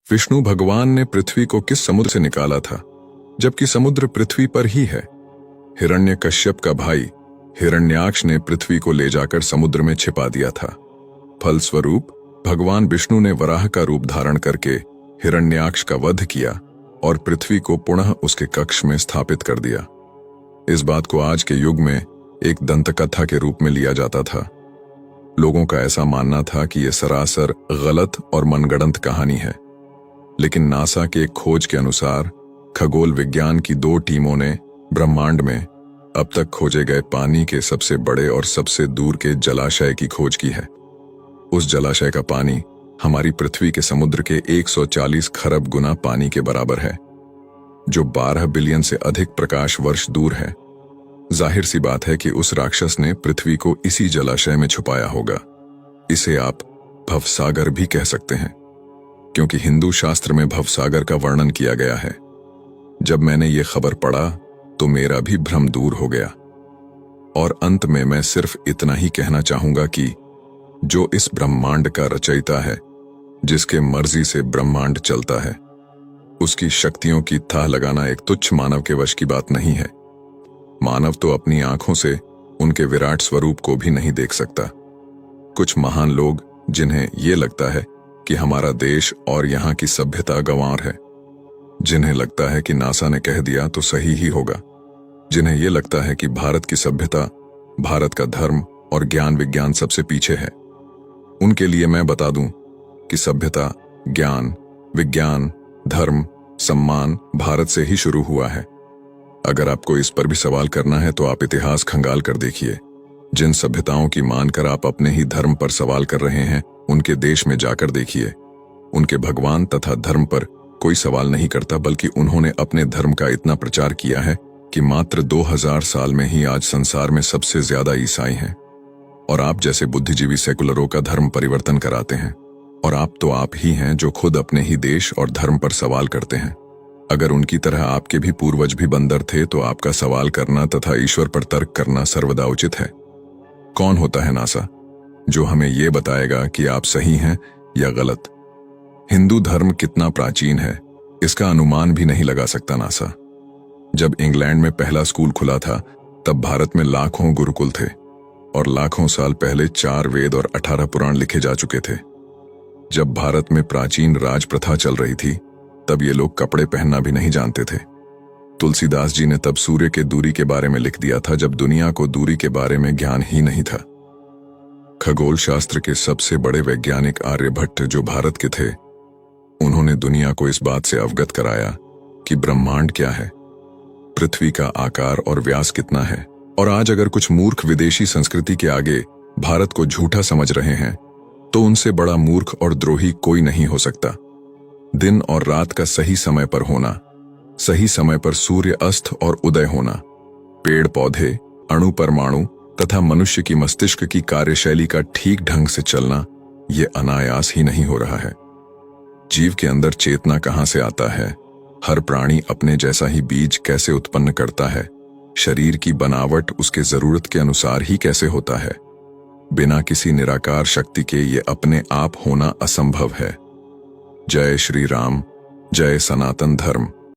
विष्णु भगवान ने पृथ्वी को किस समुद्र से निकाला था, जबकि समुद्र पृथ्वी पर ही है? हिरण्यकश्यप का भाई हिरण्याक्ष ने पृथ्वी को ले जाकर समुद्र में छिपा दिया था। फलस्वरूप भगवान विष्णु ने वराह का रूप धारण करके हिरण्याक्ष का वध किया और पृथ्वी को पुनः उसके कक्ष में स्थापित कर दिया। इस बात को आज के युग में एक दंतकथा के रूप में लिया जाता था। लोगों का ऐसा मानना था कि यह सरासर गलत और मनगढ़ंत कहानी है, लेकिन नासा के एक खोज के अनुसार खगोल विज्ञान की 2 टीमों ने ब्रह्मांड में अब तक खोजे गए पानी के सबसे बड़े और सबसे दूर के जलाशय की खोज की है। उस जलाशय का पानी हमारी पृथ्वी के समुद्र के 140 खरब गुना पानी के बराबर है, जो 12 बिलियन से अधिक प्रकाश वर्ष दूर है। जाहिर सी बात है कि उस राक्षस ने पृथ्वी को इसी जलाशय में छुपाया होगा। इसे आप भवसागर भी कह सकते हैं, क्योंकि हिंदू शास्त्र में भवसागर का वर्णन किया गया है। जब मैंने ये खबर पढ़ा तो मेरा भी भ्रम दूर हो गया। और अंत में मैं सिर्फ इतना ही कहना चाहूंगा कि जो इस ब्रह्मांड का रचयिता है, जिसके मर्जी से ब्रह्मांड चलता है, उसकी शक्तियों की थाह लगाना एक तुच्छ मानव के वश की बात नहीं है। मानव तो अपनी आंखों से उनके विराट स्वरूप को भी नहीं देख सकता। कुछ महान लोग, जिन्हें यह लगता है कि हमारा देश और यहाँ की सभ्यता गंवार है, जिन्हें लगता है कि नासा ने कह दिया तो सही ही होगा, जिन्हें यह लगता है कि भारत की सभ्यता, भारत का धर्म और ज्ञान विज्ञान सबसे पीछे है, उनके लिए मैं बता दूं कि सभ्यता, ज्ञान, विज्ञान, धर्म, सम्मान भारत से ही शुरू हुआ है। अगर आपको इस पर भी सवाल करना है तो आप इतिहास खंगाल कर देखिए। जिन सभ्यताओं की मानकर आप अपने ही धर्म पर सवाल कर रहे हैं, उनके देश में जाकर देखिए। उनके भगवान तथा धर्म पर कोई सवाल नहीं करता, बल्कि उन्होंने अपने धर्म का इतना प्रचार किया है कि मात्र 2000 साल में ही आज संसार में सबसे ज्यादा ईसाई हैं। और आप जैसे बुद्धिजीवी सेकुलरों का धर्म परिवर्तन कराते हैं। और आप ही हैं जो खुद अपने ही देश और धर्म पर सवाल करते हैं। अगर उनकी तरह आपके भी पूर्वज भी बंदर थे तो आपका सवाल करना तथा ईश्वर पर तर्क करना सर्वदा उचित है। कौन होता है नासा, जो हमें यह बताएगा कि आप सही हैं या गलत? हिंदू धर्म कितना प्राचीन है, इसका अनुमान भी नहीं लगा सकता नासा। जब इंग्लैंड में पहला स्कूल खुला था, तब भारत में लाखों गुरुकुल थे और लाखों साल पहले 4 वेद और 18 पुराण लिखे जा चुके थे। जब भारत में प्राचीन राज प्रथा चल रही थी, तब ये लोग कपड़े पहनना भी नहीं जानते थे। तुलसीदास जी ने तब सूर्य के दूरी के बारे में लिख दिया था, जब दुनिया को दूरी के बारे में ज्ञान ही नहीं था। खगोल शास्त्र के सबसे बड़े वैज्ञानिक आर्यभट्ट, जो भारत के थे, उन्होंने दुनिया को इस बात से अवगत कराया कि ब्रह्मांड क्या है, पृथ्वी का आकार और व्यास कितना है। और आज अगर कुछ मूर्ख विदेशी संस्कृति के आगे भारत को झूठा समझ रहे हैं, तो उनसे बड़ा मूर्ख और द्रोही कोई नहीं हो सकता। दिन और रात का सही समय पर होना, सही समय पर सूर्य अस्त और उदय होना, पेड़ पौधे, अणु परमाणु तथा मनुष्य की मस्तिष्क की कार्यशैली का ठीक ढंग से चलना, ये अनायास ही नहीं हो रहा है। जीव के अंदर चेतना कहां से आता है, हर प्राणी अपने जैसा ही बीज कैसे उत्पन्न करता है, शरीर की बनावट उसके जरूरत के अनुसार ही कैसे होता है, बिना किसी निराकार शक्ति के ये अपने आप होना असंभव है। जय श्री राम, जय सनातन धर्म।